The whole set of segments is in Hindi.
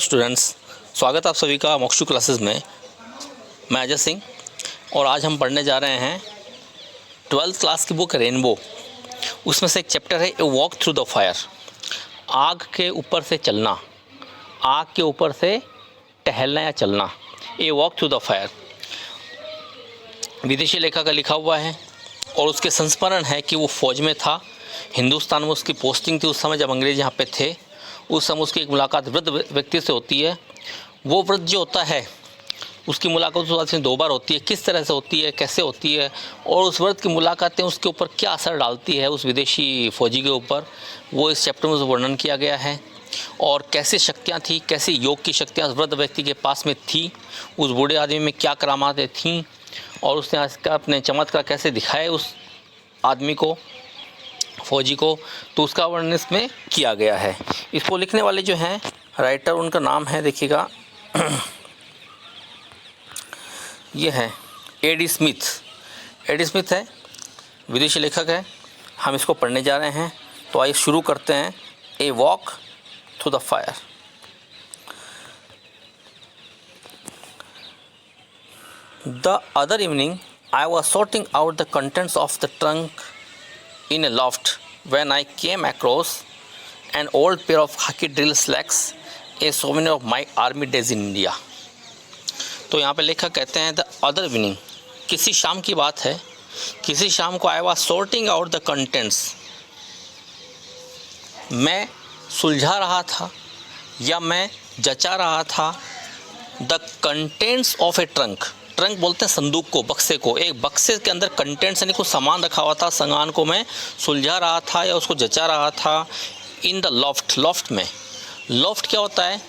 स्टूडेंट्स, स्वागत है आप सभी का मोक्षु क्लासेस में। मैं अजय सिंह और आज हम पढ़ने जा रहे हैं 12th क्लास की बुक रेनबो। उसमें से एक चैप्टर है a walk through the fire. आग के ऊपर से चलना, आग के ऊपर से टहलना या चलना, a walk through the fire. विदेशी लेखक का लिखा हुआ है और उसके संस्मरण है कि वो फ़ौज में था, हिंदुस्तान में उसकी पोस्टिंग थी उस समय जब अंग्रेज़ यहाँ पे थे। उस समय उसकी एक मुलाकात वृद्ध व्यक्ति से होती है। वो वृद्ध जो होता है उसकी मुलाकात उस से 2 बार होती है। किस तरह से होती है, कैसे होती है और उस वृद्ध की मुलाकातें उसके ऊपर क्या असर डालती है उस विदेशी फ़ौजी के ऊपर, वो इस चैप्टर में वर्णन किया गया है। और कैसी शक्तियाँ थी, कैसी योग की शक्तियाँ उस वृद्ध व्यक्ति के पास में थी, उस बूढ़े आदमी में क्या करामातें थीं और उसने अपने चमत्कार कैसे दिखाए उस आदमी को, फौजी को, तो उसका वर्णन इसमें किया गया है। इसको लिखने वाले जो हैं राइटर, उनका नाम है, देखिएगा ये है एडी स्मिथ। एडी स्मिथ है, विदेशी लेखक है। हम इसको पढ़ने जा रहे हैं, तो आइए शुरू करते हैं। A walk through the fire. The other evening I was sorting out the contents of the trunk in a loft when I came across an old pair of khaki drill slacks, a souvenir of my army days in India। तो यहाँ पे लेखक कहते हैं द अदर इवनिंग, किसी शाम की बात है, किसी शाम को I was sorting out the contents, मैं सुलझा रहा था या मैं जचा रहा था the contents of A trunk. Trunk बोलते हैं संदूक को, बक्से को। एक बक्से के अंदर कंटेंट्स यानी कुछ सामान रखा हुआ था, सामान को मैं सुलझा रहा था या उसको जचा रहा था। इन द लॉफ्ट, लॉफ्ट में, लॉफ्ट क्या होता है?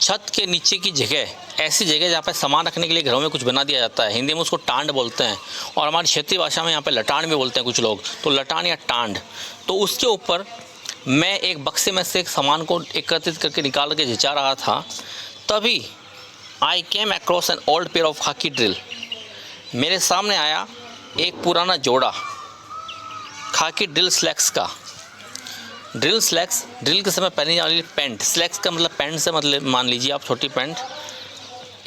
छत के नीचे की जगह, ऐसी जगह जहाँ पे सामान रखने के लिए घरों में कुछ बना दिया जाता है। हिंदी में उसको टांड बोलते हैं और हमारी क्षेत्रीय भाषा में यहाँ पे लटान भी बोलते हैं कुछ लोग, तो लटान या टांड। तो उसके ऊपर मैं एक बक्से में से एक सामान को एकत्रित करके निकाल के जचा रहा था, तभी I came across an old pair of khaki drill, मेरे सामने आया एक पुराना जोड़ा खाकी ड्रिल स्लैक्स का। ड्रिल स्लैक्स, ड्रिल के समय पहनने वाली पैंट, स्लैक्स का मतलब पैंट से मतलब मान लीजिए आप छोटी पैंट।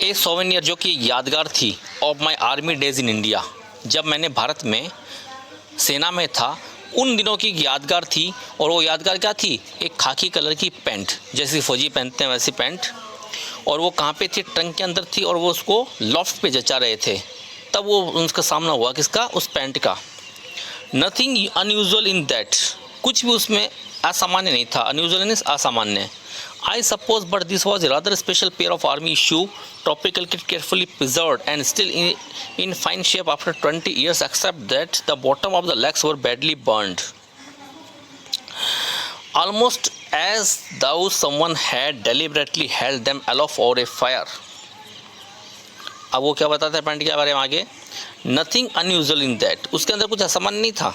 एक सोवेनियर जो कि यादगार थी of my army days in India, जब मैंने भारत में सेना में था उन दिनों की यादगार थी। और वो यादगार क्या थी? एक खाकी कलर की पैंट, जैसी फौजी पहनते हैं वैसी पैंट। और वो कहाँ पे थी? ट्रंक के अंदर थी और वो उसको लॉफ्ट पे जचा रहे थे। तब वो उनका सामना हुआ, किसका? उस पैंट का। नथिंग अनयूजुअल इन दैट, कुछ भी उसमें असामान्य नहीं था। अनयूजुअल मीन्स असामान्य। I suppose but this was rather special pair of army shoe, tropical kit carefully preserved and still in fine shape after 20 years, except that the bottom of the legs were badly burned, almost as though someone had deliberately held them aloft over a fire। अब वो क्या बताता है पैंट के बारे में आगे? नथिंग अनयूजुअल इन दैट, उसके अंदर कुछ असामान्य नहीं था।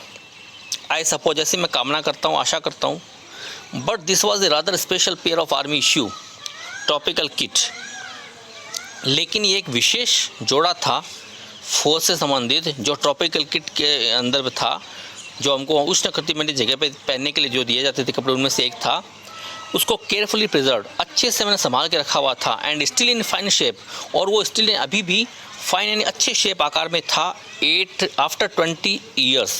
आई सपोज, जैसे मैं कामना करता हूँ, आशा करता हूँ। But this was a rather special pair of army shoe, tropical kit, लेकिन ये एक विशेष जोड़ा था फौज से संबंधित, जो ट्रॉपिकल किट के अंदर था, जो हमको उष्णकटिबंधीय जगह पे पहनने के लिए जो दिए जाते थे कपड़े, उनमें से एक था। उसको केयरफुली प्रिजर्व, अच्छे से मैंने संभाल के रखा हुआ था। And still in fine shape, और वो स्टिल अभी भी फाइन यानी अच्छे शेप आकार में था। आफ्टर 20 years,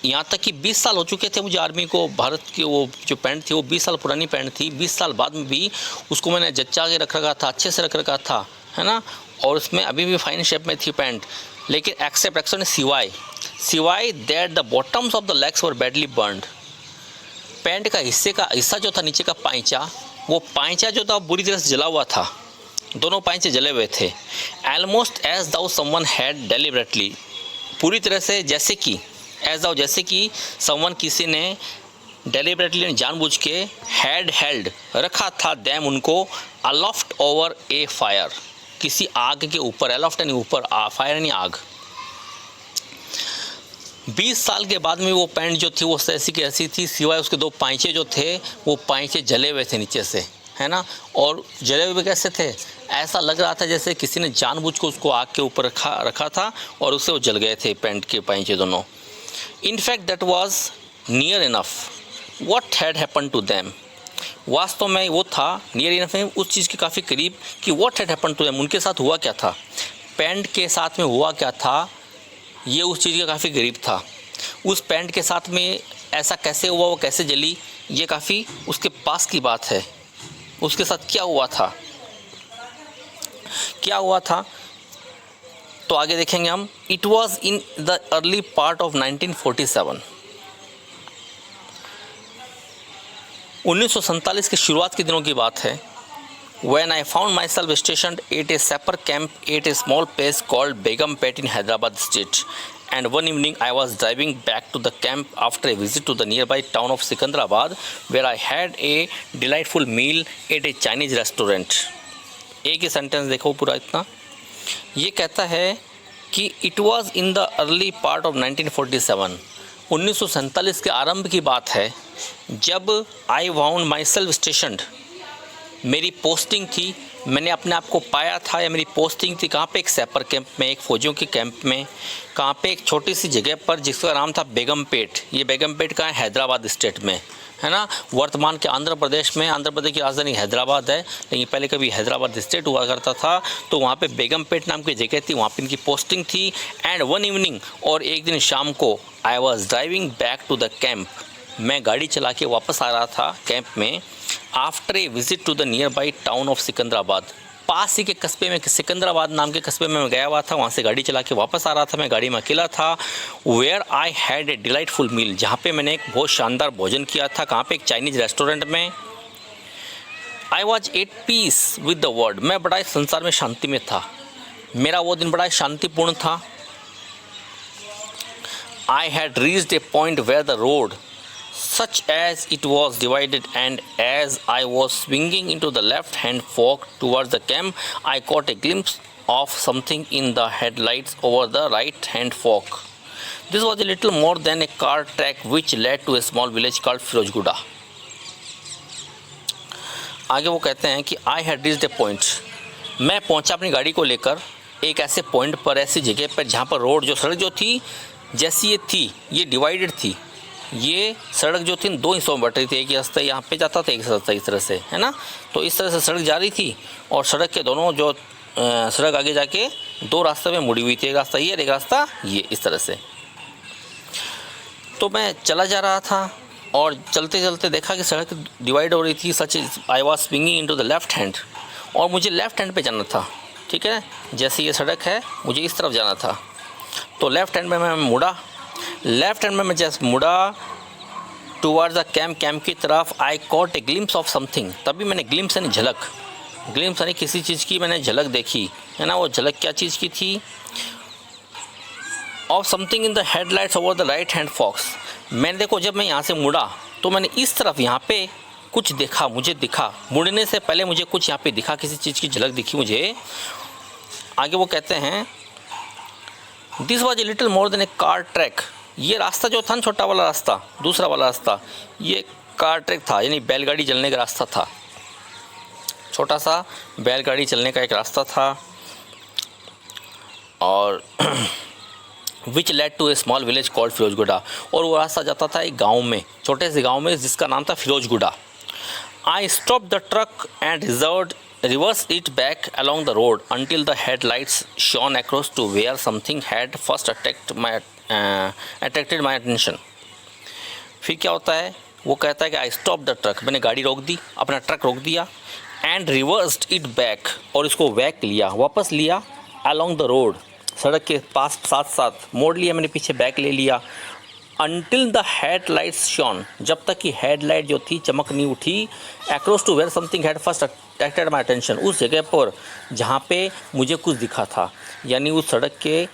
यहाँ तक कि 20 साल हो चुके थे मुझे आर्मी को। भारत की वो जो पैंट थी वो 20 साल पुरानी पैंट थी। 20 साल बाद में भी उसको मैंने जच्चा के रख रखा था, अच्छे से रख रखा था, है ना। और उसमें अभी भी फाइन शेप में थी पैंट। लेकिन एक्सेप्ट सिवाय that the bottoms of the legs were badly burned, pant का हिस्सा जो था नीचे का पाइचा, वो पाइचा जो था बुरी तरह से जला हुआ था। दोनों पाइचे जले हुए थे। Almost as though someone had deliberately, पूरी तरह से जैसे कि, एज दाउ जैसे कि, समवन किसी ने डेलिबरेटली जानबूझ के, हैड हेल्ड रखा था, दैम उनको, अलोफ्ट ओवर ए फायर, किसी आग के ऊपर। अलोफ्ट यानी ऊपर, फायर यानी आग। 20 साल के बाद में वो पैंट जो थी वो ऐसी की ऐसी थी, सिवाय उसके 2 पाइचे जो थे वो पाइचे जले हुए थे नीचे से, है ना। और जले हुए कैसे थे? ऐसा लग रहा था जैसे किसी ने जानबूझ को उसको आग के ऊपर रखा था और उससे वो जल गए थे पैंट के पाइचे दोनों। In fact that was near enough. What had happen to them, वास्तव में वो था नियर इनफ में उस चीज़ के काफ़ी करीब कि what had happened to them, उनके साथ हुआ क्या था, पैंट के साथ में हुआ क्या था, ये उस चीज़ के काफ़ी करीब था। उस पैंट के साथ में ऐसा कैसे हुआ, वो कैसे जली, ये काफ़ी उसके पास की बात है। उसके साथ क्या हुआ था, क्या हुआ था, तो आगे देखेंगे हम। It was in the early part of 1947, 1947 के शुरुआत के दिनों की बात है। When I found myself stationed at a sapper camp at a small place called Begumpet in Hyderabad state, and one evening I was driving back to the camp after a visit to the nearby town of Sikandrabad, where I had a delightful meal at a Chinese restaurant. एक ही सेंटेंस देखो पूरा इतना, ये कहता है कि it was in the early part of 1947, 1947 के आरंभ की बात है, जब आई फाउंड माई सेल्फ स्टेशनड, मेरी पोस्टिंग थी, मैंने अपने आप को पाया था, या मेरी पोस्टिंग थी कहाँ पे, एक सैपर कैंप में, एक फ़ौजियों के कैंप में, कहाँ पे, एक छोटी सी जगह पर जिसका नाम था बेगमपेट। ये बेगमपेट कहाँ है, हैदराबाद स्टेट में है ना, वर्तमान के आंध्र प्रदेश में। आंध्र प्रदेश की राजधानी हैदराबाद है, लेकिन पहले कभी हैदराबाद स्टेट हुआ करता था, तो वहाँ पे बेगमपेट नाम की जगह थी, वहाँ पे इनकी पोस्टिंग थी। एंड वन इवनिंग, और एक दिन शाम को, I was driving back to the camp, मैं गाड़ी चला के वापस आ रहा था कैंप में, after a visit to the nearby town of Secunderabad, पास ही के कस्बे में, सिकंदराबाद नाम के कस्बे में मैं गया हुआ था, वहाँ से गाड़ी चला के वापस आ रहा था, मैं गाड़ी में अकेला था। Where I had a delightful meal, जहाँ पे मैंने एक बहुत शानदार भोजन किया था, कहाँ पे, एक चाइनीज़ रेस्टोरेंट में। I was at peace with the world, मैं बड़ा इस संसार में शांति में था, मेरा वो दिन बड़ा शांतिपूर्ण था। I had reached a point where the road such as it was divided, and as I was swinging into the left hand fork towards the camp, I caught a glimpse of something in the headlights over the right hand fork. This was a little more than a car track which led to a small village called Firozguda. आगे वो कहते हैं कि I had reached a point, मैं पहुंचा अपनी गाड़ी को लेकर एक ऐसे पॉइंट पर, ऐसी जगह पर जहाँ पर रोड, जो सड़क जो थी, जैसी ये थी, ये डिवाइडेड थी, ये सड़क जो थी दो हिस्सों में बट रही थी, एक रास्ता यहाँ पे जाता था, एक रास्ता इस तरह से, है ना। तो इस तरह से सड़क जा रही थी, और सड़क के दोनों जो सड़क आगे जाके दो रास्ते में मुड़ी हुई थी, एक रास्ता ये और एक रास्ता ये, इस तरह से। तो मैं चला जा रहा था, और चलते चलते देखा कि सड़क डिवाइड हो रही थी, such I was swinging into the left hand, और मुझे लेफ़्ट हैंड पे जाना था, ठीक है। जैसे ये सड़क है, मुझे इस तरफ जाना था, तो लेफ़्ट हैंड में मैं मुड़ा, लेफ्ट हैंड में मैं जैसे मुड़ा टूवर्ड्स द कैंप की तरफ, I caught a glimpse of something, तभी मैंने ग्लिम्स यानी झलक, ग्लिम्स यानी किसी चीज़ की मैंने झलक देखी, है ना। वो झलक क्या चीज़ की थी, of something in the headlights over the right hand fox. मैंने देखो, जब मैं यहाँ से मुड़ा तो मैंने इस तरफ यहाँ पे कुछ देखा, मुझे दिखा, मुड़ने से पहले मुझे कुछ यहाँ पे दिखा, किसी चीज़ की झलक दिखी मुझे। आगे वो कहते हैं, this was a little more than A car track, ये रास्ता जो था ना, छोटा वाला रास्ता, दूसरा वाला रास्ता, ये कार ट्रैक था, यानी बैलगाड़ी चलने का रास्ता था, छोटा सा बैलगाड़ी चलने का एक रास्ता था। और which led to a small village called Firozguda, और वो रास्ता जाता था एक गांव में, छोटे से गांव में, जिसका नाम था Firozguda. I stop the truck and reversed it back along the road until the headlights shone across to where something had first attracted my attention. फिर क्या होता है, वो कहता है कि आई स्टॉप द ट्रक, मैंने गाड़ी रोक दी, अपना ट्रक रोक दिया, एंड रिवर्स्ड इट बैक, और इसको बैक लिया, वापस लिया, along the road, सड़क के पास साथ साथ मोड़ लिया, मैंने पीछे बैक ले लिया, until the headlights shone, जब तक कि हेडलाइट जो थी चमक नहीं उठी, across to where something had first attracted my attention, उस जगह पर जहाँ पे मुझे कुछ दिखा था, यानी उस सड़क के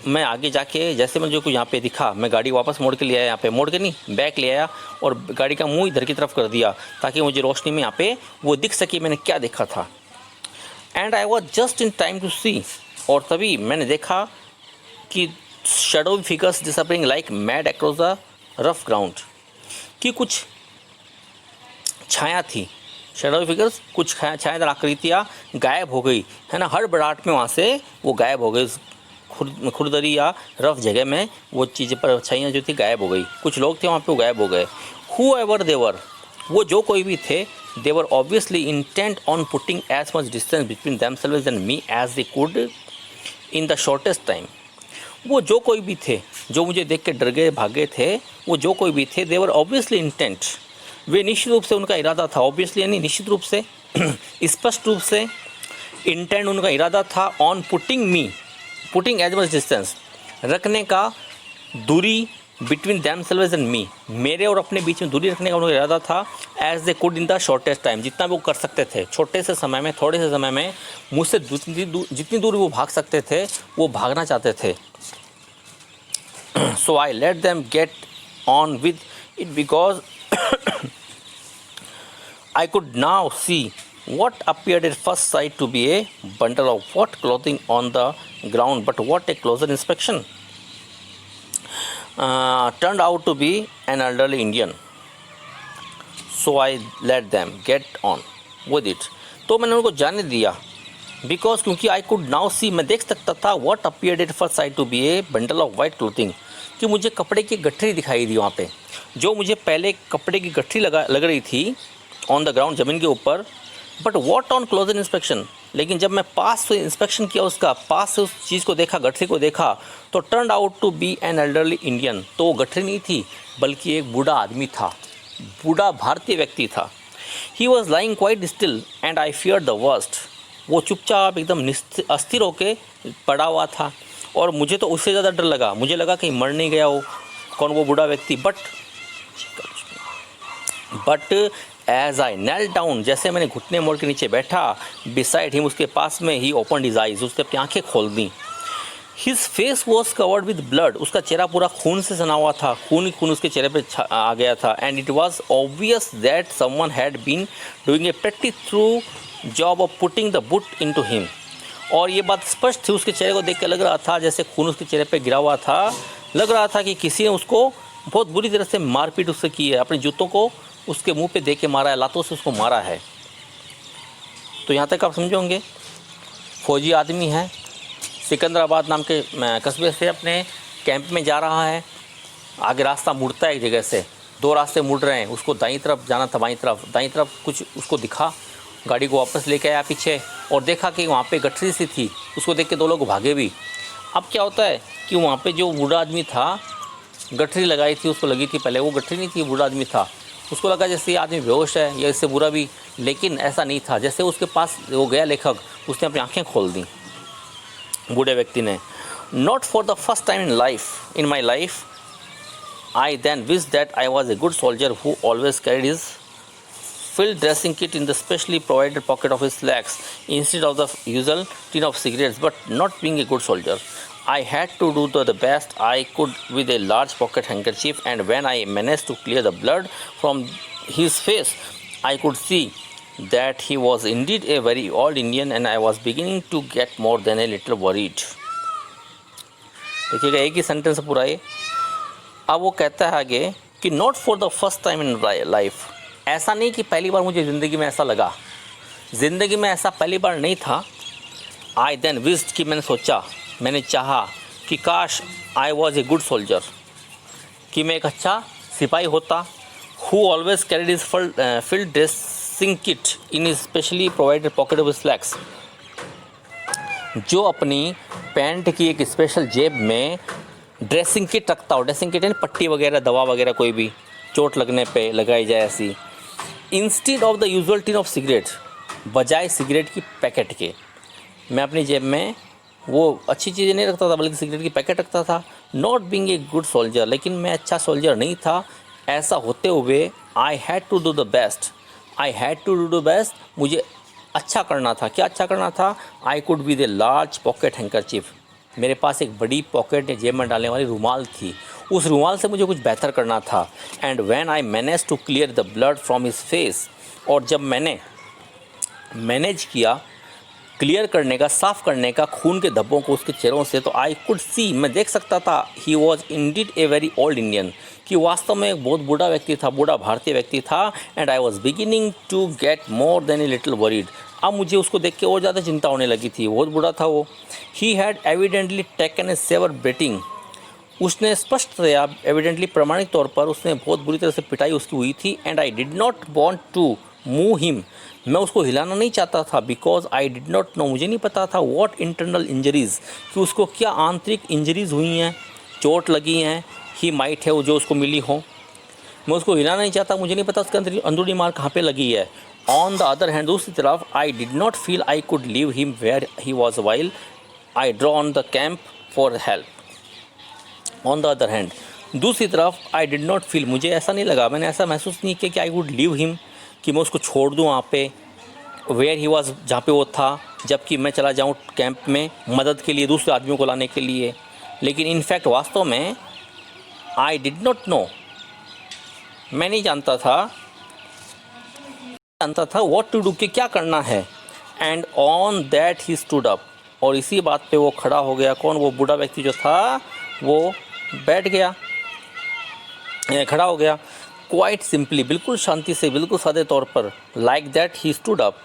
मैं आगे जाके जैसे मुझे कुछ यहाँ पे दिखा, मैं गाड़ी वापस मोड़ के ले आया, यहाँ पे मोड़ के नहीं, बैक ले आया, और गाड़ी का मुंह इधर की तरफ कर दिया, ताकि मुझे रोशनी में यहाँ पे वो दिख सके मैंने क्या देखा था। And I was just in time to see, और तभी मैंने देखा कि shadowy figures disappearing like mad across the rough ground, कि कुछ छाया थी, shadowy figures, कुछ छायादार आकृतियाँ गायब हो गई, है ना, हड़बड़ाहट में वहाँ से वो गायब हो गई, खुरदरी या रफ जगह में वो चीज़ें पर छाइयाँ जो थी गायब हो गई, कुछ लोग थे वहाँ पे वो गायब हो गए। Whoever they were, वो जो कोई भी थे, they were obviously intent on putting as much distance between themselves and me as they could in the shortest time. वो जो कोई भी थे जो मुझे देख के डर गए भागे थे, वो जो कोई भी थे, दे वर ऑब्वियसली इंटेंट, वे निश्चित रूप से उनका इरादा था, ऑब्वियसली यानी निश्चित रूप से स्पष्ट रूप से, इंटेंट उनका इरादा था, on putting as much distance, रखने का दूरी, बिटवीन देमसेल्व्स एंड मी, मेरे और अपने बीच में दूरी रखने का उनका इरादा था, as they could in the shortest time, जितना वो कर सकते थे छोटे से समय में, थोड़े से समय में मुझसे जितनी दूर वो भाग सकते थे वो भागना चाहते थे। So I let them get on with it because I could now see what appeared at first sight to be a bundle of wet clothing on the ground, but what a closer inspection turned out to be an elderly Indian. So I let them get on with it. तो मैंने उनको जाने दिया, बिकॉज क्योंकि आई कुड नाउ सी, मैं देख सकता था, what appeared at first sight to be a bundle of white clothing, कि मुझे कपड़े की गठरी दिखाई दी वहाँ पे, जो मुझे पहले कपड़े की गठरी लग रही थी ऑन द ग्राउंड, ज़मीन के ऊपर, but what on closer inspection, लेकिन जब मैं पास से इंस्पेक्शन किया उसका, पास से उस चीज़ को देखा, गठरी को देखा, तो turn out to be an elderly Indian, तो वो गठरी नहीं थी बल्कि एक बूढ़ा आदमी था, बूढ़ा भारतीय व्यक्ति था। He was lying quite still and I fear the worst, वो चुपचाप एकदम अस्थिर होके पड़ा हुआ था और मुझे तो उससे ज़्यादा डर लगा, मुझे लगा कहीं मर नहीं गया हो कौन वो बूढ़ा व्यक्ति, but as I knelt down, जैसे मैंने घुटने मोड़ के नीचे बैठा, बिसाइड हिम, उसके पास में, ही ओपन हिज आइज, उसने अपनी आंखें खोल दी। His face was covered with blood, उसका चेहरा पूरा खून से सना हुआ था, खून ही खून उसके चेहरे पे आ गया था, and it was obvious that someone had been doing a pretty through job of putting the boot in to him, और ये बात स्पष्ट थी, उसके चेहरे को देख के लग रहा था जैसे खून उसके चेहरे पे गिरा हुआ था, लग रहा था कि किसी ने उसको बहुत बुरी तरह से मारपीट उससे की है, अपने जूतों को उसके मुंह पे दे के मारा है, लातों से उसको मारा है। तो यहाँ तक आप समझोगे, फौजी आदमी है, सिकंदराबाद नाम के कस्बे से अपने कैंप में जा रहा है, आगे रास्ता मुड़ता है एक जगह से, दो रास्ते मुड़ रहे हैं, उसको दाईं तरफ जाना था, दाईं तरफ कुछ उसको दिखा, गाड़ी को वापस लेके आया पीछे और देखा कि वहाँ पे गठरी सी थी, उसको देख के दो लोग भागे भी। अब क्या होता है कि वहाँ पे जो बूढ़ा आदमी था, गठरी लगाई थी, उसको लगी थी पहले, वो गठरी नहीं थी, बूढ़ा आदमी था, उसको लगा जैसे ये आदमी बेहोश है या इससे बुरा भी, लेकिन ऐसा नहीं था। जैसे उसके पास वो गया लेखक, उसने अपनी आंखें खोल दी बूढ़े व्यक्ति ने। Not for the first time in my life I then wish that I was a good soldier who always carried his filled dressing kit in the specially provided pocket of his slacks instead of the usual tin of cigarettes, but not being a good soldier, I had to do the best I could with a large pocket handkerchief, and when I managed to clear the blood from his face, I could see that he was indeed a very old Indian, and I was beginning to get more than a little worried. देखिएगा एक ही सेंटेंस पूरा ये। अब वो कहता है आगे कि not for the first time in life, ऐसा नहीं कि पहली बार मुझे ज़िंदगी में ऐसा लगा, ज़िंदगी में ऐसा पहली बार नहीं था। आई देन विश्ड, कि मैंने सोचा, मैंने चाहा कि काश आई वॉज ए गुड सोल्जर, कि मैं एक अच्छा सिपाही होता, who always carried his field dressing kit in his specially provided pocket of slacks, जो अपनी पैंट की एक स्पेशल जेब में ड्रेसिंग किट रखता हो। ड्रेसिंग किट यानी पट्टी वगैरह, दवा वगैरह कोई भी चोट लगने पे लगाई जाए ऐसी। Instead of the usual tin of cigarette, बजाय सिगरेट की पैकेट के, मैं अपनी जेब में वो अच्छी चीज़ें नहीं रखता था बल्कि सिगरेट की पैकेट रखता था। Not being a good soldier, लेकिन मैं अच्छा सोल्जर नहीं था। ऐसा होते हुए I had to do the best, मुझे अच्छा करना था। क्या अच्छा करना था? I could with a large pocket handkerchief, मेरे पास एक बड़ी पॉकेट जेब में डालने वाली रुमाल थी, उस रुमाल से मुझे कुछ बेहतर करना था। And when I manage to clear the blood from his face, और जब मैंने मैनेज किया क्लियर करने का, साफ़ करने का खून के धब्बों को उसके चेहरों से, तो आई कुड सी, मैं देख सकता था, he was Indeed a very old Indian, कि वास्तव में एक बहुत बूढ़ा व्यक्ति था, बूढ़ा भारतीय व्यक्ति था। And I was beginning to get more than a little worried, अब मुझे उसको देख के और ज़्यादा चिंता होने लगी थी, बहुत बूढ़ा था वो। He had evidently taken a severe beating, उसने स्पष्टतया एविडेंटली प्रामाणिक तौर पर उसने बहुत बुरी तरह से पिटाई उसकी हुई थी। And I did not want to move him, मैं उसको हिलाना नहीं चाहता था। Because I did not know, मुझे नहीं पता था व्हाट इंटरनल इंजरीज़, कि उसको क्या आंतरिक इंजरीज़ हुई हैं, चोट लगी हैं, ही माइट है, वो जो उसको मिली हो। मैं उसको हिलाना नहीं चाहता, मुझे नहीं पता उसके अंदर अंदरूनी मार कहाँ पे लगी है। ऑन द अदर हैंड, दूसरी तरफ, I did not feel I could leave him where he was while I draw on the camp for help. On the other hand, दूसरी तरफ, आई डिड नॉट फील, मुझे ऐसा नहीं लगा, मैंने ऐसा महसूस नहीं किया कि आई वुड लीव हिम, कि मैं उसको छोड़ दूँ वहाँ पे, वेयर ही वॉज, जहाँ पे वो था, जबकि मैं चला जाऊँ कैंप में मदद के लिए, दूसरे आदमियों को लाने के लिए। लेकिन इनफैक्ट वास्तव में आई डिड नॉट नो, मैं नहीं जानता था व्हाट टू डू, कि क्या करना है। And on that he stood up, और इसी बात पे वो खड़ा हो गया। कौन? वो बूढ़ा व्यक्ति जो था वो बैठ गया, खड़ा हो गया। क्वाइट सिंपली, बिल्कुल शांति से, बिल्कुल सादे तौर पर। Like that he stood up,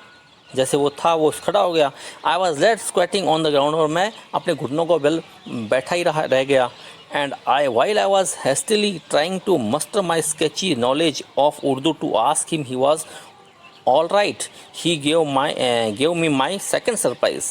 जैसे वो था वो खड़ा हो गया। I was let squatting on the ground, और मैं अपने घुटनों को बल बैठा ही रह गया। And while I was hastily trying to muster my sketchy knowledge of Urdu to ask him he was all right, he gave me my second surprise.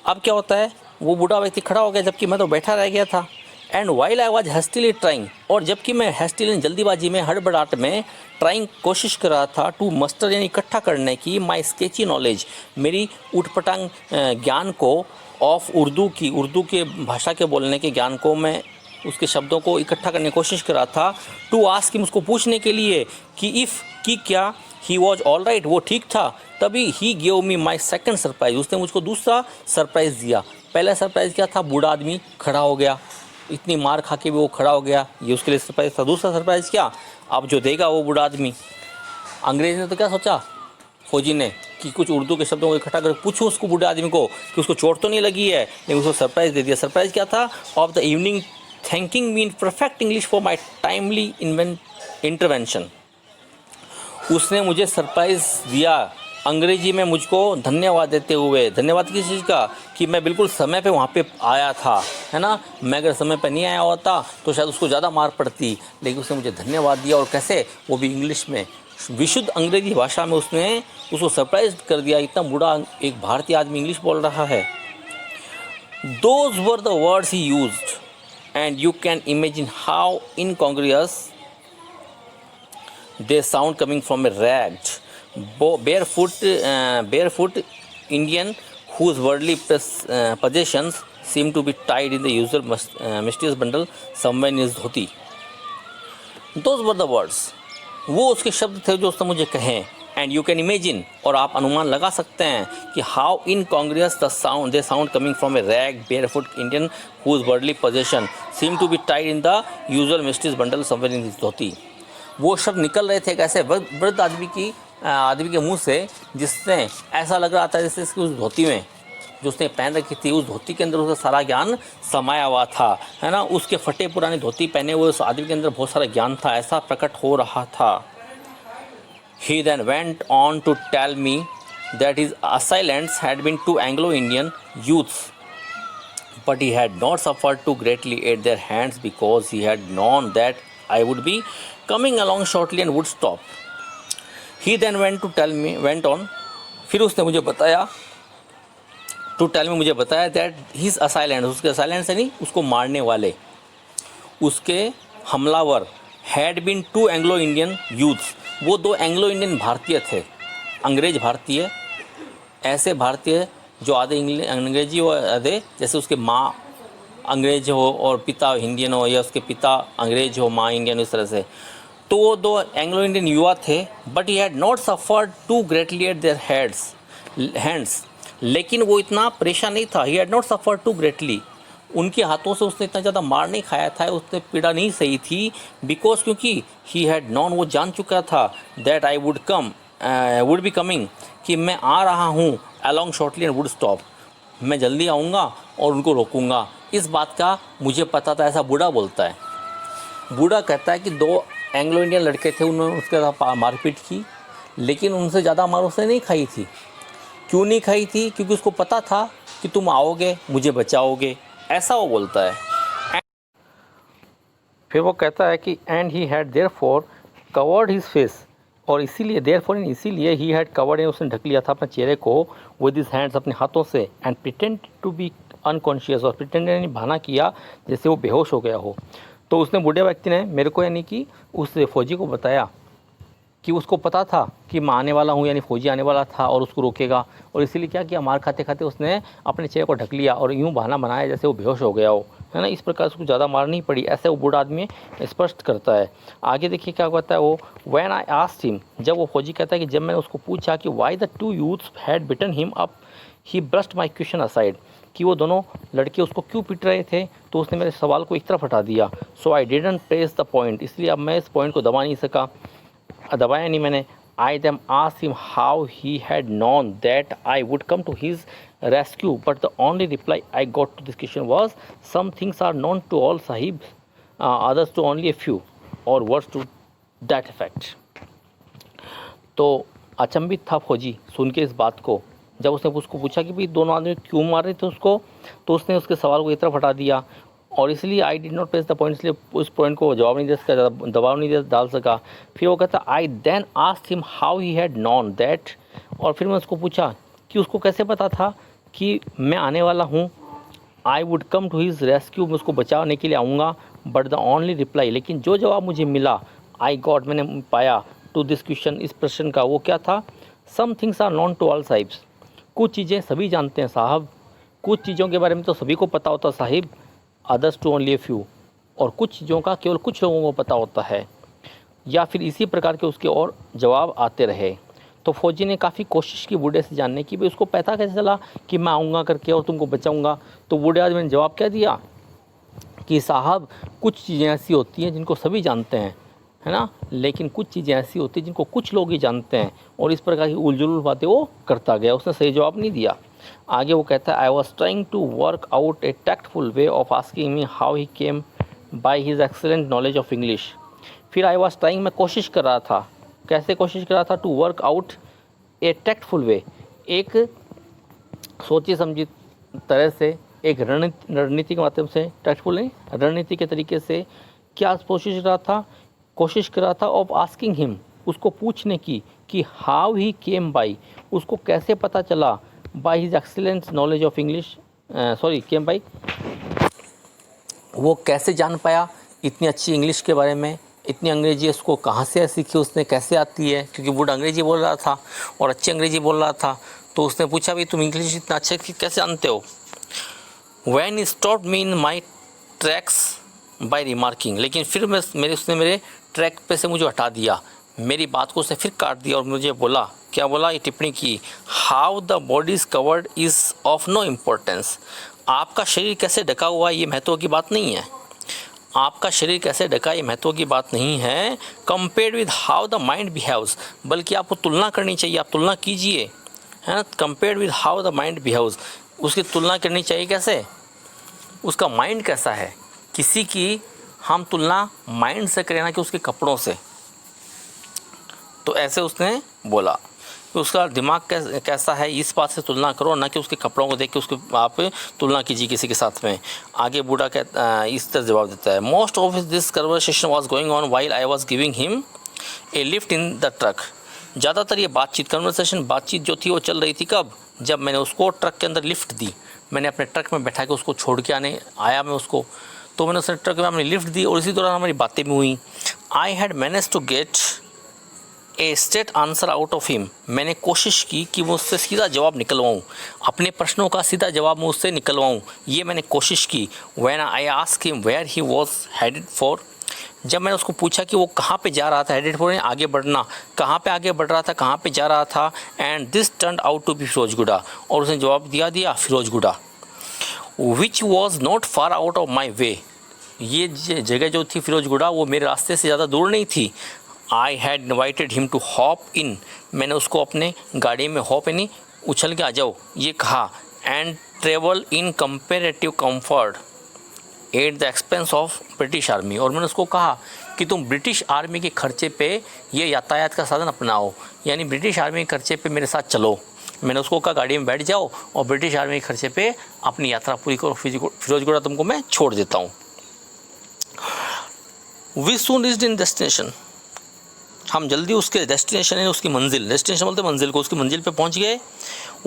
अब क्या होता है, वो बूढ़ा व्यक्ति खड़ा हो गया जबकि मैं तो बैठा रह गया था। And while I was hastily trying, और जबकि मैं hastily जल्दीबाजी में, हड़बड़ाहट में, ट्राइंग कोशिश कर रहा था, टू मस्टर यानी इकट्ठा करने की, माई स्केची नॉलेज, मेरी उठपटांग ज्ञान को, ऑफ उर्दू की, उर्दू के भाषा के बोलने के ज्ञान को, मैं उसके शब्दों को इकट्ठा करने की कोशिश कर रहा था। टू आस्क हिम, उसको पूछने के लिए कि इफ़, कि क्या, ही वॉज ऑल राइट, वो ठीक था। तभी he give me my second surprise, उसने मुझको दूसरा सरप्राइज़ दिया। पहला सरप्राइज़ क्या था? बूढ़ा आदमी खड़ा हो गया, इतनी मार खा के भी वो खड़ा हो गया, ये उसके लिए सरप्राइज़ था। दूसरा सरप्राइज़ क्या? अब जो देगा वो बूढ़ा आदमी। अंग्रेज़ ने तो क्या सोचा, फौजी ने, कि कुछ उर्दू के शब्दों को इकट्ठा कर पूछो उसको, बूढ़े आदमी को, कि उसको चोट तो नहीं लगी है, लेकिन उसको सरप्राइज़ दे दिया। सरप्राइज़ क्या था? Of the evening thanking me in perfect English for my timely intervention. उसने मुझे सरप्राइज़ दिया अंग्रेजी में, मुझको धन्यवाद देते हुए। धन्यवाद किस चीज़ का? कि मैं बिल्कुल समय पे वहाँ पे आया था, है ना। मैं अगर समय पे नहीं आया होता तो शायद उसको ज़्यादा मार पड़ती, लेकिन उसने मुझे धन्यवाद दिया, और कैसे? वो भी इंग्लिश में, विशुद्ध अंग्रेजी भाषा में उसने उसको सरप्राइज कर दिया। इतना बूढ़ा एक भारतीय आदमी इंग्लिश बोल रहा है। Those were the words he used, and you can imagine how incongruous they sound coming from a ragged, barefoot Indian whose worldly possessions seem to be tied in the usual mysterious bundle somewhere in his dhoti. Those were the words. वो उसके शब्द थे जो उसने मुझे कहे। एंड यू कैन इमेजिन, और आप अनुमान लगा सकते हैं कि how incongruous the sound, they sound coming from a rag barefoot Indian whose worldly possession seem to be tied in the usual misty's bundle somewhere in his dhoti. वो शब्द निकल रहे थे कैसे? वृद्ध आदमी के मुंह से, जिसने ऐसा लग रहा था जैसे इसकी उस धोती में जो उसने पहन रखी थी, उस धोती के अंदर उसका सारा ज्ञान समाया हुआ था, है ना। उसके फटे पुरानी धोती पहने हुए उस आदमी के अंदर बहुत सारा ज्ञान था, ऐसा प्रकट हो रहा था। He then went on to tell me that his assailants had been two Anglo-Indian youths, but he had not suffered too greatly at their hands because he had known that I would be coming along shortly and would stop. He then went on, फिर उसने मुझे बताया, to tell me, मुझे बताया that his assailants, उसके assailants नहीं, उसको मारने वाले, उसके हमलावर, had been two Anglo-Indian youths, वो दो एंग्लो इंडियन भारतीय थे, अंग्रेज भारतीय, ऐसे भारतीय जो आधे अंग्रेजी हो, आधे जैसे उसके माँ अंग्रेज हो और पिता इंडियन हो, या उसके पिता अंग्रेज हो, माँ इंडियन, इस तरह से। तो वो दो एंग्लो इंडियन युवा थे। But he had not suffered too greatly at their hands, लेकिन वो इतना परेशान नहीं था। He had not suffered too greatly, उनके हाथों से उसने इतना ज़्यादा मार नहीं खाया था, उसने पीड़ा नहीं सही थी। बिकॉज क्योंकि ही हैड नॉन, वो जान चुका था, that I would be coming, कि मैं आ रहा हूँ, along shortly and would stop, मैं जल्दी आऊँगा और उनको रोकूँगा। इस बात का मुझे पता था, ऐसा बूढ़ा बोलता है। बूढ़ा कहता है कि दो एंग्लो इंडियन लड़के थे, उन्होंने उसके साथ मारपीट की, लेकिन उनसे ज़्यादा मार उसने नहीं खाई थी। क्यों नहीं खाई थी? क्योंकि उसको पता था कि तुम आओगे, मुझे बचाओगे, ऐसा वो बोलता है। फिर वो कहता है कि and he had therefore covered his face, और इसीलिए देयरफॉर इसीलिए ही हैड कवर्ड, उसने ढक लिया था अपने चेहरे को विद हिज हैंड्स, अपने हाथों से, and pretend to be unconscious, और प्रिटेंड यानी बहाना किया जैसे वो बेहोश हो गया हो। तो उसने बूढ़े व्यक्ति ने मेरे को यानी कि उस फौजी को बताया कि उसको पता था कि मैं आने वाला हूँ, यानी फौजी आने वाला था और उसको रोकेगा, और इसीलिए क्या किया, मार खाते खाते उसने अपने चेहरे को ढक लिया और यूँ बहाना बनाया जैसे वो बेहोश हो गया हो, है ना। इस प्रकार उसको ज़्यादा मार नहीं पड़ी, ऐसे वो बूढ़ा आदमी स्पष्ट करता है। आगे देखिए क्या कहता है वो, व्हेन आई आस्क्ड हिम, जब वो फौजी कहता है कि जब मैंने उसको पूछा कि why the two youths had beaten him up, he brushed my question aside, कि वो दोनों लड़के उसको क्यों पीट रहे थे, तो उसने मेरे सवाल को एक तरफ हटा दिया। So I didn't press the point, इसलिए अब मैं इस पॉइंट को दबा नहीं सका, दबाया नहीं मैंने। I them asked him how he had known that I would come to his rescue, but the only reply I got to this question was some things are known to all sahib, others to only a few, or words to that effect. तो अचंभित था फौजी सुन के इस बात को। जब उसने उसको पूछा कि भाई दोनों आदमी क्यों मार रहे थे उसको, तो उसने उसके सवाल को एक तरफ हटा दिया, और इसलिए आई did not press the point, इसलिए उस पॉइंट को जवाब नहीं दे सका, दबाव नहीं डाल सका। फिर वो कहता I then asked him how he had known that, और फिर मैं उसको पूछा कि उसको कैसे पता था कि मैं आने वाला हूँ, I would come to his rescue, मैं उसको बचाने के लिए आऊँगा, बट द ओनली रिप्लाई, लेकिन जो जवाब मुझे मिला, आई गॉट, मैंने पाया, टू दिस क्वेश्चन, इस प्रश्न का, वो क्या था, some things are known to all sahibs, कुछ चीज़ें सभी जानते हैं साहब, कुछ चीज़ों के बारे में तो सभी को पता होता sahib, others to only a few, और कुछ चीज़ों का केवल कुछ लोगों को पता होता है, या फिर इसी प्रकार के उसके और जवाब आते रहे। तो फौजी ने काफ़ी कोशिश की बूढ़े से जानने की, भाई उसको पता कैसे चला कि मैं आऊँगा करके और तुमको बचाऊँगा। तो बूढ़े आदमी ने जवाब क्या दिया कि साहब कुछ चीज़ें ऐसी होती हैं जिनको सभी जानते हैं, है ना, लेकिन कुछ चीज़ें ऐसी होती हैं जिनको कुछ लोग ही जानते हैं, और इस प्रकार की उलझुल बातें वो करता गया, उसने सही जवाब नहीं दिया। आगे वो कहता है I was trying to work out a tactful way of asking me how he came by his excellent knowledge of English. फिर आई वॉज ट्राइंग, मैं कोशिश कर रहा था, कैसे कोशिश कर रहा था, to work out a tactful way, एक सोची समझी तरह से, एक रणनीति के माध्यम से, टैक्टफुल नहीं, रणनीति के तरीके से क्या कोशिश कर रहा था ऑफ आस्किंग हिम, उसको पूछने की, कि हाउ ही केम बाई, उसको कैसे पता चला, by his excellent knowledge of English, came by, वो कैसे जान पाया इतनी अच्छी इंग्लिश के बारे में, इतनी अंग्रेजी उसको कहाँ से सीखी उसने, कैसे आती है, क्योंकि बूढ़ा अंग्रेजी बोल रहा था और अच्छी अंग्रेजी बोल रहा था। तो उसने पूछा भी तुम इंग्लिश इतना अच्छे कैसे जानते हो। Then he stopped me in my tracks by remarking, लेकिन फिर उसने मेरे ट्रैक पे से मुझे हटा दिया, मेरी बात को उसने फिर काट दिया और मुझे बोला, क्या बोला, ये टिप्पणी की, how the body is covered is of no importance, आपका शरीर कैसे ढका हुआ ये महत्व की बात नहीं है, आपका शरीर कैसे ढका ये महत्व की बात नहीं है, compared with how the mind behaves, बल्कि आपको तुलना करनी चाहिए, आप तुलना कीजिए, है ना, compared with how the mind behaves, उसकी तुलना करनी चाहिए कैसे, उसका माइंड कैसा है, किसी की हम तुलना माइंड से करें ना कि उसके कपड़ों से। तो ऐसे उसने बोला कि उसका दिमाग कैसा है इस बात से तुलना करो, ना कि उसके कपड़ों को देख के उसके आप तुलना कीजिए किसी के साथ में। आगे बूढ़ा इस तरह जवाब देता है, most of this conversation was going on while I was giving him a lift in the truck. ज़्यादातर ये बातचीत जो थी वो चल रही थी कब, जब मैंने उसको ट्रक के अंदर लिफ्ट दी, मैंने अपने ट्रक में बैठा के उसको छोड़ के आया मैं उसको, तो मैंने उसने ट्रक में अपनी लिफ्ट दी और इसी दौरान हमारी बातें भी हुई। I had manage to get a straight answer out of him, मैंने कोशिश की कि मैं उससे सीधा जवाब निकलवाऊँ, अपने प्रश्नों का सीधा जवाब मैं उससे निकलवाऊँ, ये मैंने कोशिश की। When I asked him where he was headed for, जब मैंने उसको पूछा कि वो कहाँ पे जा रहा था, हेडेड फॉर आगे बढ़ना, कहाँ पे आगे बढ़ रहा था, कहाँ पे जा रहा था, and this turned out to be Firozguda, और उसने जवाब दिया Firozguda, which was not far out of my way, ये जगह जो थी फिरोजगुड़ा वो मेरे रास्ते से ज़्यादा दूर नहीं थी। I had invited him to hop in, मैंने उसको अपने गाड़ी में हॉप यानी उछल के आ जाओ ये कहा, and travel in comparative comfort at the expense of British army, और मैंने उसको कहा कि तुम ब्रिटिश आर्मी के खर्चे पे ये यातायात का साधन अपनाओ, यानी ब्रिटिश आर्मी के खर्चे पे मेरे साथ चलो। मैंने उसको कहा गाड़ी में बैठ जाओ और ब्रिटिश आर्मी के खर्चे पे अपनी यात्रा पूरी करो, फिरोजगुड़ा तुमको मैं छोड़ देता हूँ। We soon reached in destination, हम जल्दी उसके डेस्टिनेशन है, उसकी मंजिल, डेस्टिनेशन बोलते मंजिल को, उसकी मंजिल पे पहुंच गए।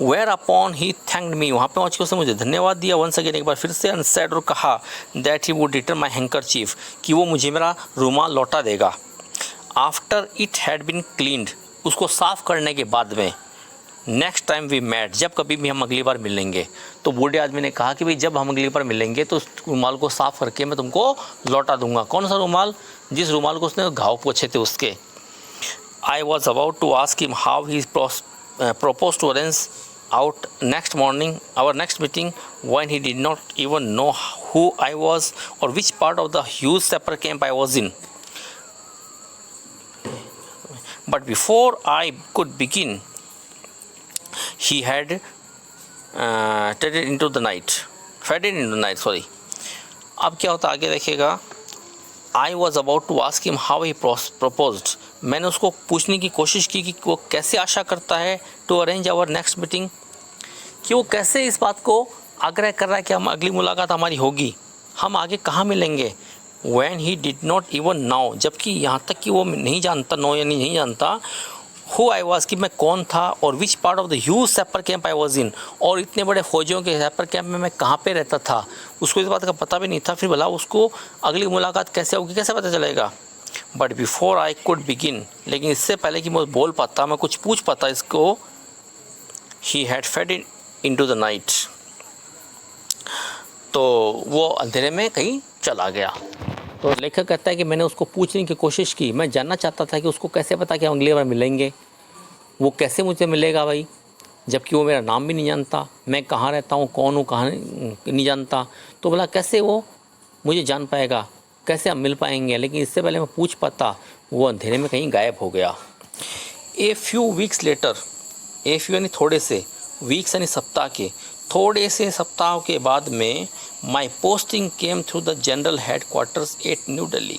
वेयर अपॉन ही थैंक्ड मी, वहाँ पे पहुँच के उसने मुझे धन्यवाद दिया। वंस अगेन, एक बार फिर से, एंड सेड, और कहा that he would return my handkerchief, कि वो मुझे मेरा रुमाल लौटा देगा। After it had been cleaned, उसको साफ़ करने के बाद में। नेक्स्ट टाइम वी मैट, जब कभी भी हम अगली बार मिलेंगे। तो बूढ़े आदमी ने कहा कि भाई जब हम अगली बार मिलेंगे तो उस रुमाल को साफ़ करके मैं तुमको लौटा दूंगा। कौन सा रुमाल? जिस रुमाल को उसने घाव पोछे थे उसके। I was about to ask him how he proposed to arrange out next morning, our next meeting, when he did not even know who I was or which part of the huge sapper camp I was in. But before I could begin, he had faded into the night. Sorry. अब क्या होता आगे देखिएगा। I was about to ask him how he proposed. मैंने उसको पूछने की कोशिश की कि वो कैसे आशा करता है to arrange our next meeting, कि वो कैसे इस बात को आग्रह कर रहा है कि हम अगली मुलाकात हमारी होगी, हम आगे कहाँ मिलेंगे। When he did not even know, जबकि यहाँ तक कि वो नहीं जानता, नो यानी नहीं जानता, who I was, कि मैं कौन था, और which part of the huge sapper camp I was in, और इतने बड़े फौजियों के सैपर कैंप में मैं कहाँ पे रहता था, उसको इस बात का पता भी नहीं था। फिर भला उसको अगली मुलाकात कैसे होगी, कैसे पता चलेगा। But before I could begin, लेकिन इससे पहले कि मैं बोल पाता, मैं कुछ पूछ पाता इसको, he had faded into the night, तो वो अंधेरे में कहीं चला गया। तो लेखक कहता है कि मैंने उसको पूछने की कोशिश की, मैं जानना चाहता था कि उसको कैसे पता कि हम अगली बार मिलेंगे, वो कैसे मुझे मिलेगा भाई, जबकि वो मेरा नाम भी नहीं जानता, मैं कहाँ रहता हूँ, कौन हूँ, कहाँ नहीं जानता, तो बोला कैसे वो मुझे जान पाएगा, कैसे हम मिल पाएंगे। लेकिन इससे पहले मैं पूछ पाता, वो अंधेरे में कहीं गायब हो गया। A few weeks later, a few यानी थोड़े से, वीक्स यानी सप्ताह के, थोड़े से सप्ताह के बाद में my posting came through the general headquarters at New Delhi,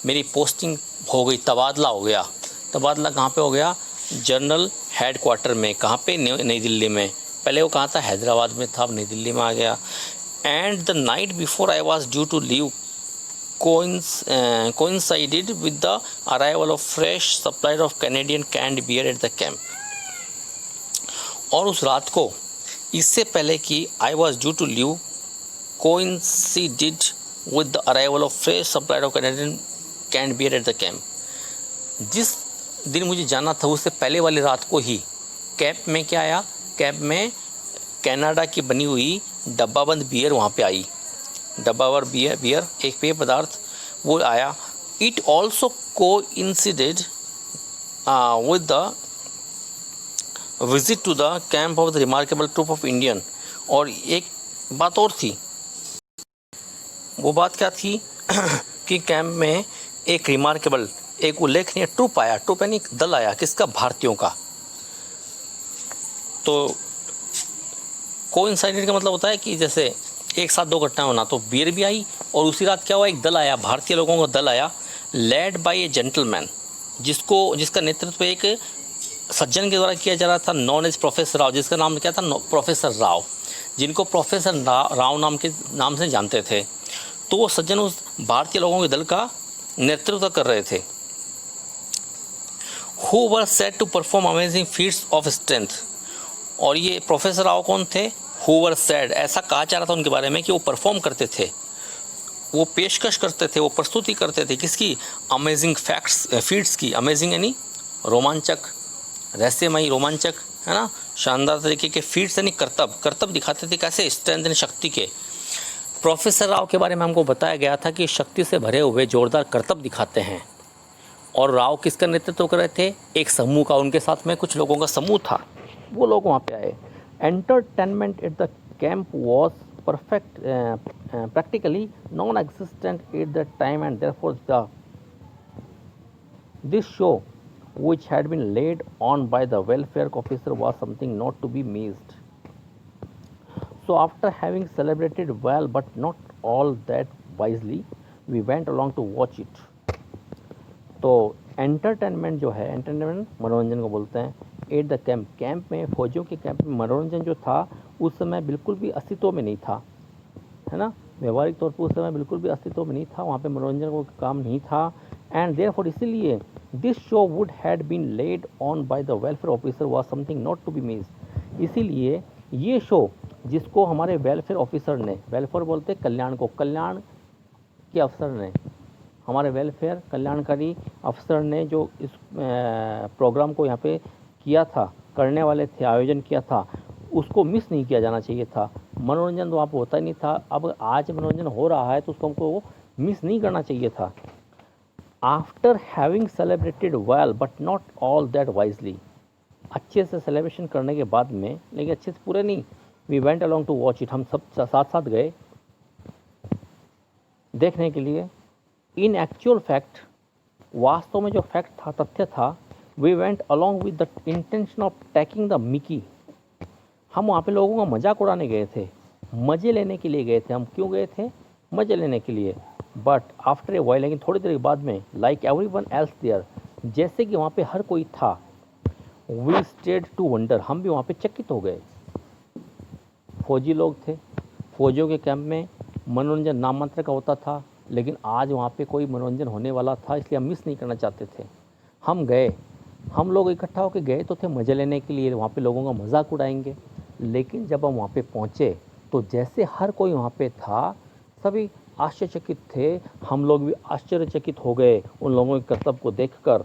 मेरी पोस्टिंग हो गई, तबादला हो गया। तबादला कहाँ पे हो गया? जनरल हेड क्वार्टर में। कहाँ पे? नई दिल्ली में। पहले वो कहाँ था? हैदराबाद में था, अब नई दिल्ली में आ गया। And the night before I was due to leave coincided with the arrival of fresh supply of Canadian canned beer at the camp, और उस रात को, इससे पहले कि I was due to leave coincided with the arrival of fresh supply of Canadian canned beer at the camp, जिस दिन मुझे जाना था उससे पहले वाली रात को ही कैंप में क्या आया? कैंप में कनाडा की बनी हुई डब्बाबंद बियर वहाँ पे आई। डब्बावर बियर एक पेय पदार्थ वो आया। It also coincided with the visit to the camp of the remarkable troop of Indian, और एक बात और थी, वो बात क्या थी कि कैंप में एक रिमार्केबल, एक उल्लेखनीय ट्रूप आया। ट्रूप यानी एक दल आया, किसका? भारतीयों का। तो कोइंसाइडेड का मतलब होता है कि जैसे एक साथ दो घटनाएं होना, तो बियर भी आई और उसी रात क्या हुआ? एक दल आया, भारतीय लोगों का दल आया, लेड बाय ए जेंटलमैन, जिसका नेतृत्व एक सज्जन के द्वारा किया जा रहा था, नॉन एज प्रोफेसर राव, जिसका नाम क्या था? प्रोफेसर राव, जिनको प्रोफेसर राव नाम से जानते थे। तो वो सज्जन उस भारतीय लोगों के दल का नेतृत्व कर रहे थे। Who were said to perform amazing feats of strength, और ये प्रोफेसर राव कौन थे? हु वर सेड, ऐसा कहा जा रहा था उनके बारे में कि वो परफॉर्म करते थे, वो पेशकश करते थे, वो प्रस्तुति करते थे। किसकी? अमेजिंग फीट्स की। अमेजिंग यानी रोमांचक, रहस्यमयी, रोमांचक, है ना, शानदार तरीके के। फीट्स यानी करतब दिखाते थे। कैसे? स्ट्रेंथ यानी शक्ति के। प्रोफेसर राव के बारे में हमको बताया गया था कि शक्ति से भरे हुए जोरदार करतब दिखाते हैं। और राव किसका नेतृत्व कर रहे थे? एक समूह का, उनके साथ में कुछ लोगों का समूह था, वो लोग वहाँ पे आए। Entertainment at the camp was practically non-existent at that time, and therefore this show, which had been laid on by the welfare officer, was something not to be missed. So after having celebrated well but not all that wisely, we went along to watch it. तो एंटरटेनमेंट जो है, एंटरटेनमेंट मनोरंजन को बोलते हैं। एट द कैंप में, फौजियों के कैंप में मनोरंजन जो था उस समय बिल्कुल भी अस्तित्व में नहीं था, है ना। व्यवहारिक तौर पर उस समय बिल्कुल भी अस्तित्व में नहीं था, वहाँ पे मनोरंजन का काम नहीं था। एंड देयरफॉर इसीलिए this show would had been laid on by the welfare officer was something not to be miss. इसीलिए ये शो जिसको हमारे वेलफेयर ऑफिसर ने, वेलफेयर बोलते कल्याण को, कल्याण के अफसर ने, हमारे वेलफेयर कल्याणकारी अफसर ने जो इस प्रोग्राम को यहाँ पे किया था, करने वाले थे, आयोजन किया था, उसको मिस नहीं किया जाना चाहिए था। मनोरंजन तो वहाँ पर होता ही नहीं था, अब आज मनोरंजन हो रहा है तो उसको हमको मिस नहीं करना चाहिए था। After having celebrated well but not all that wisely, अच्छे से सेलिब्रेशन करने के बाद में, लेकिन अच्छे से पूरे नहीं, we went along to watch it, हम सब साथ साथ गए देखने के लिए। इन एक्चुअल फैक्ट, वास्तव में जो फैक्ट था, तथ्य था, we went along with the intention of taking the mickey, हम वहाँ पे लोगों का मजाक उड़ाने गए थे, मज़े लेने के लिए गए थे। हम क्यों गए थे? मज़े लेने के लिए। बट आफ्टर ए वाइल, लेकिन थोड़ी देर के बाद में, लाइक एवरीवन एल्स देयर, जैसे कि वहाँ पे हर कोई था, वी स्टेड टू वंडर, हम भी वहाँ पे चकित हो गए। फौजी लोग थे, फौजियों के कैंप में मनोरंजन नाम मात्र का होता था, लेकिन आज वहाँ पे कोई मनोरंजन होने वाला था, इसलिए हम मिस नहीं करना चाहते थे। हम गए, हम लोग इकट्ठा होकर गए तो थे मज़े लेने के लिए, वहाँ पे लोगों का मजाक उड़ाएंगे। लेकिन जब हम वहाँ पे पहुँचे तो जैसे हर कोई वहाँ पे था, सभी आश्चर्यचकित थे, हम लोग भी आश्चर्यचकित हो गए उन लोगों के करतब को देखकर।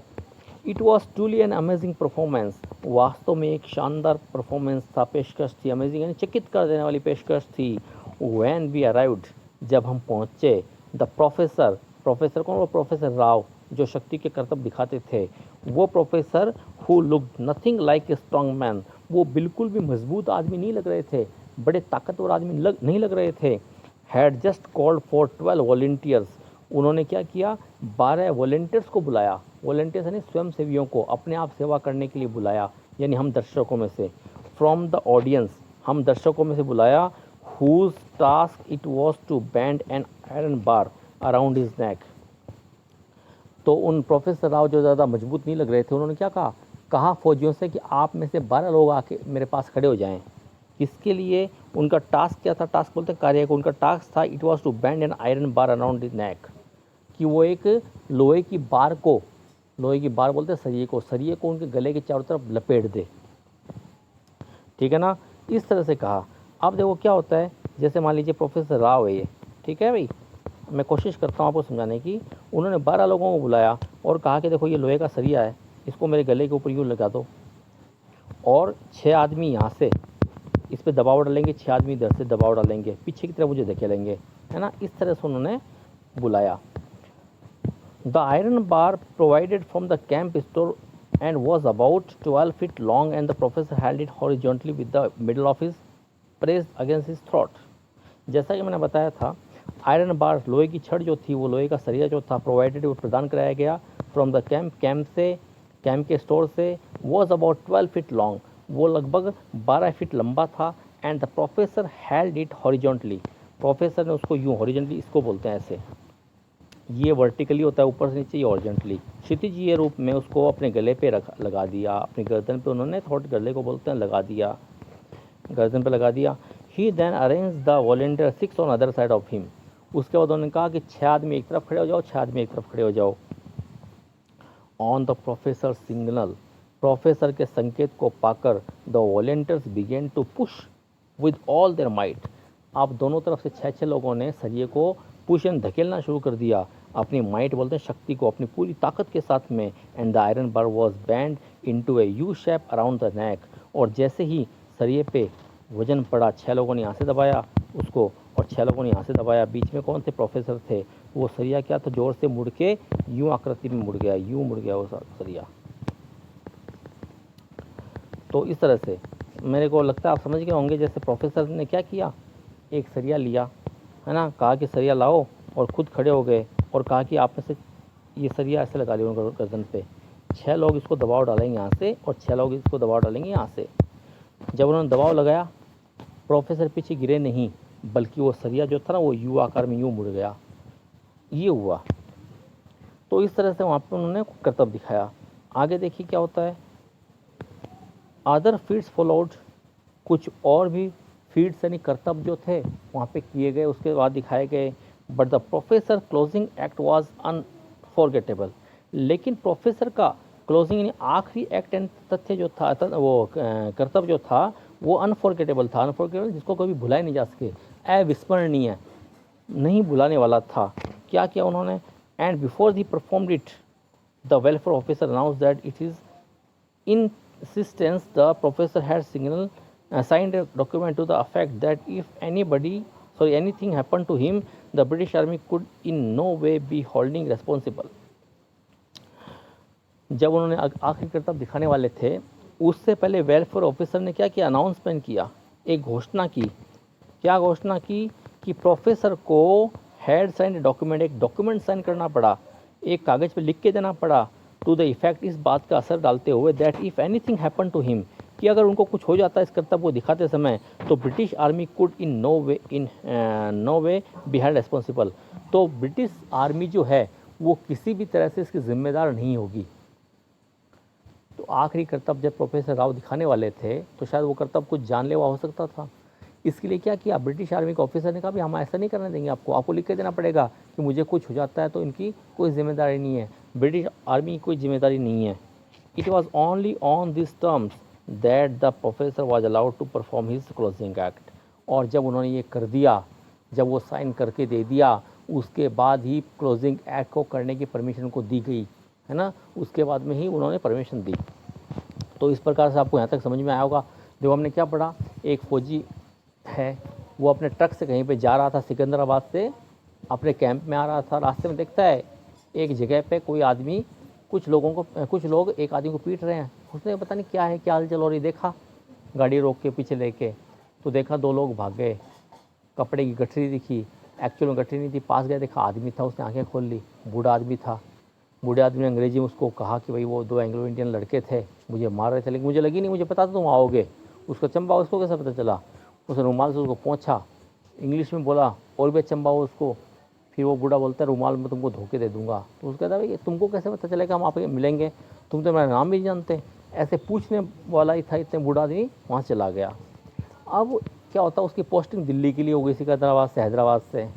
It was truly an amazing performance, वास्तव में एक शानदार परफॉर्मेंस था, पेशकश थी, अमेजिंग यानी चकित कर देने वाली पेशकश थी। व्हेन वी अराइव्ड, जब हम पहुँचे, द प्रोफेसर, प्रोफेसर कौन? वो प्रोफेसर राव, जो शक्ति के करतब दिखाते थे, वो professor who looked nothing like a strong man, वो बिल्कुल भी मजबूत आदमी नहीं लग रहे थे, बड़े ताकतवर आदमी नहीं लग रहे थे। Had just called for 12 volunteers, उन्होंने क्या किया? 12 वॉलंटियर्स को बुलाया। वॉलंटियर्स यानी स्वयं सेवियों को, अपने आप सेवा करने के लिए बुलाया, यानी हम दर्शकों में से। फ्रॉम द ऑडियंस, हम दर्शकों में से बुलाया। Whose task it was to bend an iron bar around his neck. तो उन प्रोफेसर राव जो ज़्यादा मजबूत नहीं लग रहे थे, उन्होंने क्या कहा फौजियों से कि आप में से 12 लोग आके मेरे पास खड़े हो जाएं। इसके लिए उनका टास्क क्या था? टास्क बोलते हैं कार्य को। उनका टास्क था, it was to bend an iron bar around the neck, कि वो एक लोहे की बार को, लोहे की बार बोलते हैं सरिये को, सरिये को उनके गले के चारों तरफ लपेट दे। ठीक है ना, इस तरह से कहा। अब देखो क्या होता है, जैसे मान लीजिए प्रोफेसर राव है ये, ठीक है भाई, मैं कोशिश करता हूँ आपको समझाने की। उन्होंने 12 लोगों को बुलाया और कहा कि देखो ये लोहे का सरिया है, इसको मेरे गले के ऊपर यूँ लगा दो, और 6 आदमी यहाँ से इस पर दबाव डालेंगे, 6 आदमी इधर से दबाव डालेंगे, पीछे की तरफ मुझे धकेलेंगे, है ना। इस तरह से उन्होंने बुलाया। The iron bar provided from the camp store and was about 12 feet long and the professor held it horizontally with the middle of his pressed against his throat. जैसा कि मैंने बताया था, आयरन बार, लोहे की छड़ जो थी, वो लोहे का सरिया जो था, प्रोवाइडेड, वो प्रदान कराया गया फ्रॉम द कैंप के स्टोर से। वॉज अबाउट 12 feet लॉन्ग, वो लगभग 12 फीट लंबा था। And the professor held it horizontally, professor ने उसको यूँ, हॉरिजॉन्टली इसको बोलते हैं ऐसे, ये वर्टिकली होता है ऊपर से नीचे, ये हॉरिजॉन्टली क्षितिजीय रूप में उसको अपने गले पे लगा दिया, अपनी गर्दन पे उन्होंने, थोड़ा गले को बोलते हैं, लगा दिया, गर्दन पे लगा दिया। He then arrange the volunteer 6 on other side of him, उसके बाद उन्होंने कहा कि 6 आदमी एक तरफ खड़े हो जाओ, 6 आदमी एक तरफ खड़े हो जाओ। On the professor signal, professor के संकेत को पाकर the volunteers began to push with all their might, आप दोनों तरफ से 6 लोगों ने सरिये को पुश एंड धकेलना शुरू कर दिया, अपनी माइट बोलते हैं शक्ति को, अपनी पूरी ताकत के साथ में। And the iron bar was banned into A U shape around the नेक, और जैसे ही सरिये पे वजन पड़ा, 6 लोगों ने यहाँ से दबाया उसको और 6 लोगों ने यहाँ से दबाया, बीच में कौन थे? प्रोफेसर थे। वो सरिया क्या था? जोर से मुड़ के यूँ आकृति में मुड़ गया, यूँ मुड़ गया वो सरिया। तो इस तरह से मेरे को लगता है आप समझ गए होंगे। जैसे प्रोफेसर ने क्या किया, एक सरिया लिया, है ना, कहा कि सरिया लाओ, और खुद खड़े हो गए और कहा कि आप में से ये सरिया ऐसे लगा लिया गर्दन पे, 6 लोग इसको दबाव डालेंगे यहाँ से और 6 लोग इसको दबाव डालेंगे यहाँ से। जब उन्होंने दबाव लगाया, प्रोफेसर पीछे गिरे नहीं, बल्कि वो सरिया जो था ना, वो यू आकार में यूँ मुड़ गया, ये हुआ। तो इस तरह से वहाँ पर उन्होंने करतब दिखाया। आगे देखिए क्या होता है। अदर फीट्स फॉलोड, कुछ और भी फीड्स यानी कर्तव्य जो थे वहाँ पे किए गए, उसके बाद दिखाए गए। But the professor closing act was unforgettable, लेकिन प्रोफेसर का क्लोजिंग यानी आखिरी एक्ट एंड तथ्य जो था, वो कर्तव्य जो था वो अनफॉरगेटेबल था। अनफॉरगेटेबल जिसको कभी भुलाए नहीं जा सके, अविस्मरणीय, नहीं भुलाने वाला था। क्या किया उन्होंने? And before he performed it the welfare officer announce that it is insistence the professor had signed a document to the effect that if anything happened to him, the British Army could in no way be holding responsible. जब उन्होंने आखिरी कर्तव्य दिखाने वाले थे, उससे पहले वेलफेयर ऑफिसर ने क्या किया? अनाउंसमेंट किया, एक घोषणा की। क्या घोषणा की? कि प्रोफेसर को हैड साइन डॉक्यूमेंट, एक डॉक्यूमेंट साइन करना पड़ा, एक कागज़ पे लिख के देना पड़ा, टू द इफेक्ट, इस बात का असर डालते हुए, that if anything happen to him, कि अगर उनको कुछ हो जाता है इस कर्तव्य को दिखाते समय, तो British army could in no way be held responsible, तो ब्रिटिश आर्मी जो है वो किसी भी तरह से इसकी जिम्मेदार नहीं होगी। तो आखिरी कर्तव्य जब प्रोफेसर राव दिखाने वाले थे तो शायद वो कर्तव्य कुछ जानलेवा हो सकता था। इसके लिए क्या किया? ब्रिटिश आर्मी के ऑफिसर ने कहा भी हम ऐसा नहीं करने देंगे, आपको लिख के देना पड़ेगा कि मुझे कुछ हो जाता है तो इनकी कोई जिम्मेदारी नहीं है, ब्रिटिश आर्मी की कोई जिम्मेदारी नहीं है। It was only on this terms that the professor was allowed to perform his closing act. और जब उन्होंने ये कर दिया, जब वो साइन करके दे दिया, उसके बाद ही क्लोजिंग एक्ट को करने की परमिशन को दी गई, है ना, उसके बाद में ही उन्होंने परमिशन दी। तो इस प्रकार से आपको यहाँ तक समझ में आया होगा। जो हमने क्या पढ़ा, एक फौजी है, वो अपने ट्रक से कहीं पे जा रहा था, सिकंदराबाद से अपने कैंप में आ रहा था, रास्ते में देखता है एक जगह पे कोई आदमी, कुछ लोग एक आदमी को पीट रहे हैं। उसने पता नहीं क्या है, क्या हाल चल रही, देखा, गाड़ी रोक के पीछे लेके, तो देखा 2 लोग भाग गए, कपड़े की गठरी दिखी, एक्चुअल में गठरी नहीं थी, पास गया देखा आदमी था, उसने आंखें खोल ली, बूढ़ा आदमी था। बूढ़े आदमी ने अंग्रेजी में उसको कहा कि भाई वो 2 एंग्लो इंडियन लड़के थे, मुझे मार रहे थे, लेकिन मुझे लगी नहीं, मुझे पता था तुम आओगे। उसको चंबा, उसको कैसे पता चला? उसने रुमाल से उसको पोंछा, इंग्लिश में बोला और भी चंबा हो उसको। फिर वो बूढ़ा बोलता है रुमाल में तुमको धोखे दे दूंगा। तो उसको कहता है भाई तुमको कैसे पता चलेगा हम आपके मिलेंगे, तुम तो मेरा नाम भी नहीं जानते। ऐसे पूछने वाला ही था, इतने बूढ़ा आदमी वहाँ चला गया। अब क्या होता, उसकी पोस्टिंग दिल्ली के लिए हो गई, सिकंदराबाद से, हैदराबाद से।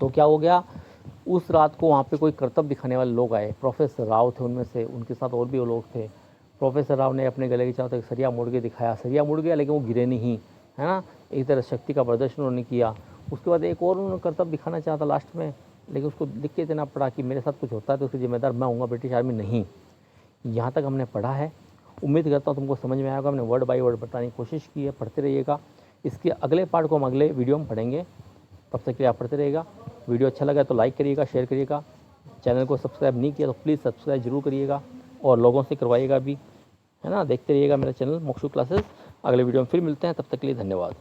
तो क्या हो गया, उस रात को वहाँ पे कोई कर्तव्य दिखाने वाले लोग आए, प्रोफेसर राव थे उनमें से, उनके साथ और भी वो लोग थे। प्रोफेसर राव ने अपने गले के चारों तक सरिया मुड़ के दिखाया, सरिया मुड़ गया लेकिन वो गिरे नहीं, है ना, एक तरह शक्ति का प्रदर्शन उन्होंने किया। उसके बाद एक और उन्होंने कर्तव्य दिखाना चाहा था लास्ट में, लेकिन उसको लिख के देना पड़ा कि मेरे साथ कुछ होता है तो उसकी जिम्मेदार मैं हूँगा, ब्रिटिश आर्मी नहीं। यहाँ तक हमने पढ़ा है, उम्मीद करता हूँ तुमको समझ में आएगा। हमने वर्ड बाय वर्ड बताने की कोशिश की है, पढ़ते रहिएगा। इसके अगले पार्ट को हम अगले वीडियो में पढ़ेंगे, तब तक के लिए आप पढ़ते रहिएगा। वीडियो अच्छा लगा तो लाइक करिएगा, शेयर करिएगा। चैनल को सब्सक्राइब नहीं किया तो प्लीज़ सब्सक्राइब जरूर करिएगा और लोगों से करवाइएगा भी, है ना। देखते रहिएगा मेरा चैनल मोक्षू क्लासेस। अगले वीडियो में फिर मिलते हैं, तब तक के लिए धन्यवाद।